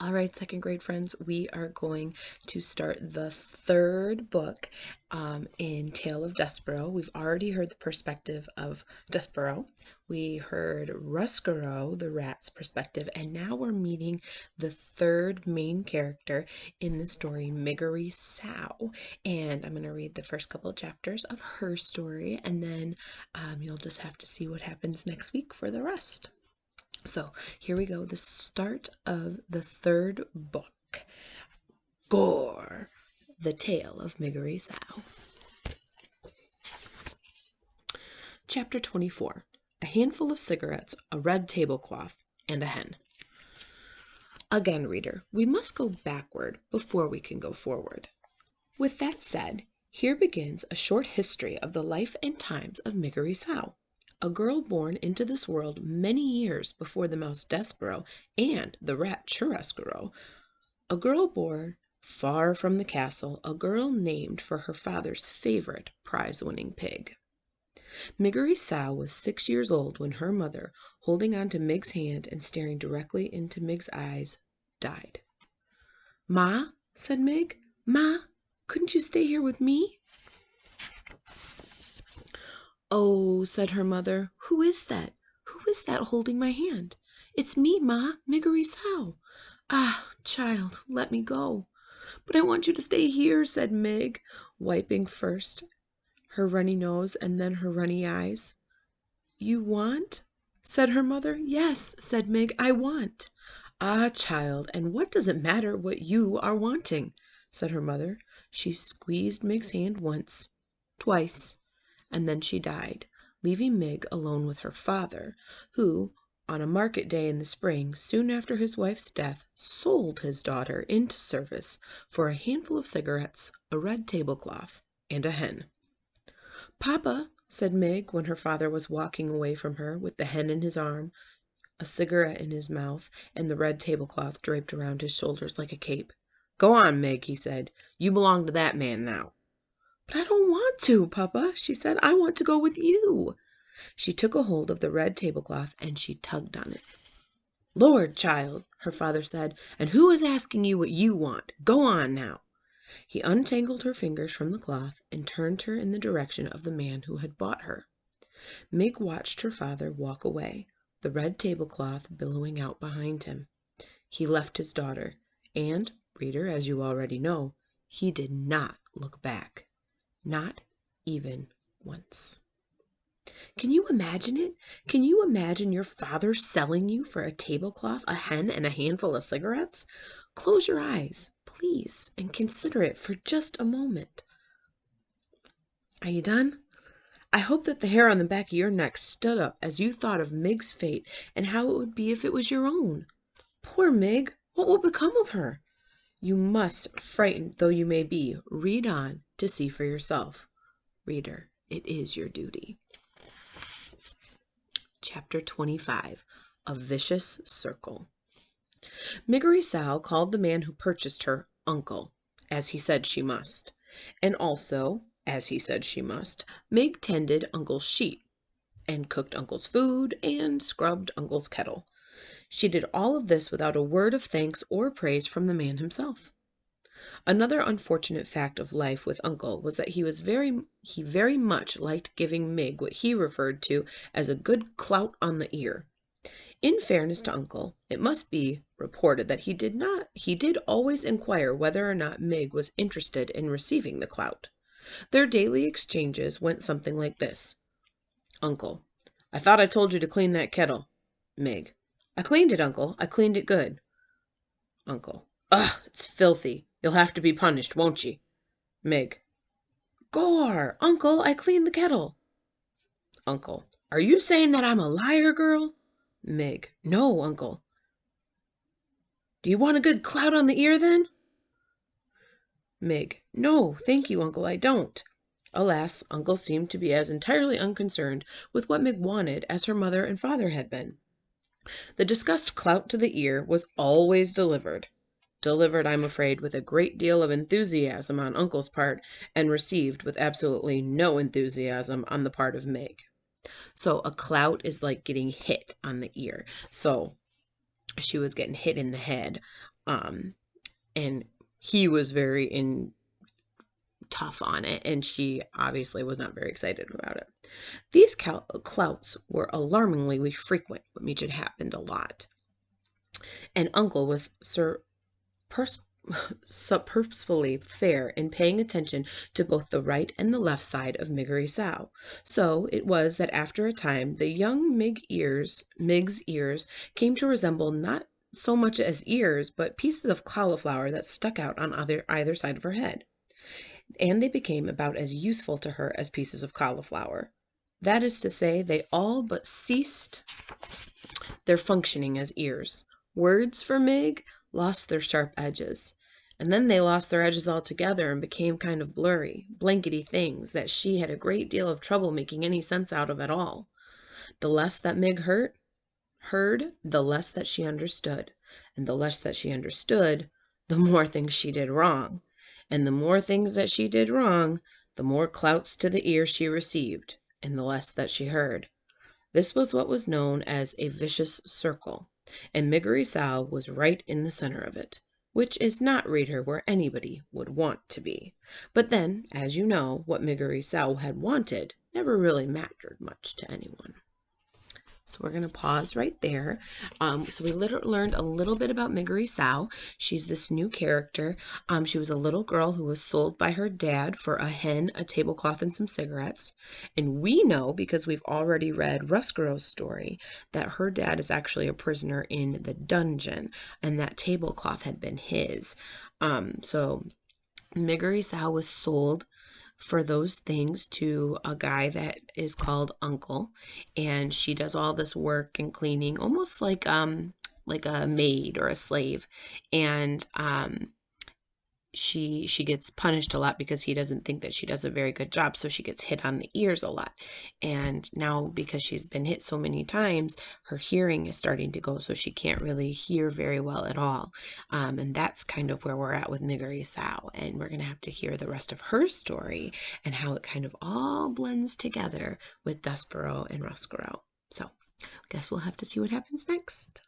All right, second grade friends, we are going to start the third book in Tale of Despereaux. We've already heard the perspective of Despereaux. We heard Ruscaro, the rat's perspective, and now we're meeting the third main character in the story, Miggery Sow. And I'm going to read the first couple of chapters of her story, and then you'll just have to see what happens next week for the rest. So here we go, the start of the third book. Gore, the tale of Miggery Sow. Chapter 24, a handful of cigarettes, a red tablecloth, and a hen. Again, reader, we must go backward before we can go forward. With that said, here begins a short history of the life and times of Miggery Sow, a girl born into this world many years before the mouse Despereaux and the rat Churrascaro, a girl born far from the castle, a girl named for her father's favorite prize-winning pig. Miggery Sow was 6 years old when her mother, holding on to Mig's hand and staring directly into Mig's eyes, died. "Ma," said Mig, "Ma, couldn't you stay here with me?" "Oh," said her mother, "who is that? Who is that holding my hand?" "It's me, Ma, Miggery Sow." "Ah, child, let me go." "But I want you to stay here," said Mig, wiping first her runny nose and then her runny eyes. "You want?" said her mother. "Yes," said Mig, "I want." "Ah, child, and what does it matter what you are wanting?" said her mother. She squeezed Mig's hand once, twice, and then she died, leaving Mig alone with her father, who, on a market day in the spring, soon after his wife's death, sold his daughter into service for a handful of cigarettes, a red tablecloth, and a hen. "Papa," said Mig, when her father was walking away from her with the hen in his arm, a cigarette in his mouth, and the red tablecloth draped around his shoulders like a cape. "Go on, Mig," he said. "You belong to that man now." "But I don't want to, Papa," she said. "I want to go with you." She took a hold of the red tablecloth and she tugged on it. "Lord, child," her father said, "and who is asking you what you want? Go on now." He untangled her fingers from the cloth and turned her in the direction of the man who had bought her. Mig watched her father walk away, the red tablecloth billowing out behind him. He left his daughter, and, reader, as you already know, he did not look back. Not even once. Can you imagine it? Can you imagine your father selling you for a tablecloth, a hen, and a handful of cigarettes? Close your eyes, please, and consider it for just a moment. Are you done? I hope that the hair on the back of your neck stood up as you thought of Mig's fate and how it would be if it was your own. Poor Mig, what will become of her? You must, frightened though you may be, read on to see for yourself. Reader, it is your duty. Chapter 25, A Vicious Circle. Miggery Sow called the man who purchased her Uncle, as he said she must, and also, as he said she must, Mig tended Uncle's sheep, and cooked Uncle's food, and scrubbed Uncle's kettle. She did all of this without a word of thanks or praise from the man himself. Another unfortunate fact of life with Uncle was that he very much liked giving Mig what he referred to as a good clout on the ear. In fairness to Uncle, it must be reported that he did always inquire whether or not Mig was interested in receiving the clout. Their daily exchanges went something like this. Uncle: "I thought I told you to clean that kettle." Mig: "I cleaned it, Uncle. I cleaned it good." Uncle: "Ugh, it's filthy. You'll have to be punished, won't ye?" Mig: "Gore, Uncle, I cleaned the kettle." Uncle: "Are you saying that I'm a liar, girl?" Mig: "No, Uncle." "Do you want a good clout on the ear, then?" Mig: "No, thank you, Uncle, I don't." Alas, Uncle seemed to be as entirely unconcerned with what Mig wanted as her mother and father had been. The discussed clout to the ear was always delivered. Delivered, I'm afraid, with a great deal of enthusiasm on Uncle's part, and received with absolutely no enthusiasm on the part of Mig. So a clout is like getting hit on the ear. So she was getting hit in the head, and he was very tough on it, and she obviously was not very excited about it. These clouts were alarmingly frequent, which had happened a lot, and Uncle was purposefully fair in paying attention to both the right and the left side of Miggery Sow. So it was that after a time the young Mig's ears came to resemble not so much as ears, but pieces of cauliflower that stuck out on either side of her head, and they became about as useful to her as pieces of cauliflower. That is to say, they all but ceased their functioning as ears. Words for Mig lost their sharp edges. And then they lost their edges altogether and became kind of blurry, blankety things that she had a great deal of trouble making any sense out of at all. The less that Mig heard, the less that she understood. And the less that she understood, the more things she did wrong. And the more things that she did wrong, the more clouts to the ear she received, and the less that she heard. This was what was known as a vicious circle, and Miggery Sow was right in the center of it, which is not, reader, where anybody would want to be. But then, as you know, what Miggery Sow had wanted never really mattered much to anyone. So we're going to pause right there. So we learned a little bit about Miggery Sow. She's this new character. She was a little girl who was sold by her dad for a hen, a tablecloth, and some cigarettes. And we know, because we've already read Ruscaro's story, that her dad is actually a prisoner in the dungeon, and that tablecloth had been his. So Miggery Sow was sold for those things to a guy that is called Uncle, and she does all this work and cleaning, almost like a maid or a slave, and she gets punished a lot because he doesn't think that she does a very good job, so she gets hit on the ears a lot. And now, because she's been hit so many times, her hearing is starting to go, so she can't really hear very well at all. And that's kind of where we're at with Miggery Sow, and we're going to have to hear the rest of her story and how it kind of all blends together with Despereaux and Ruscaro. So I guess we'll have to see what happens next.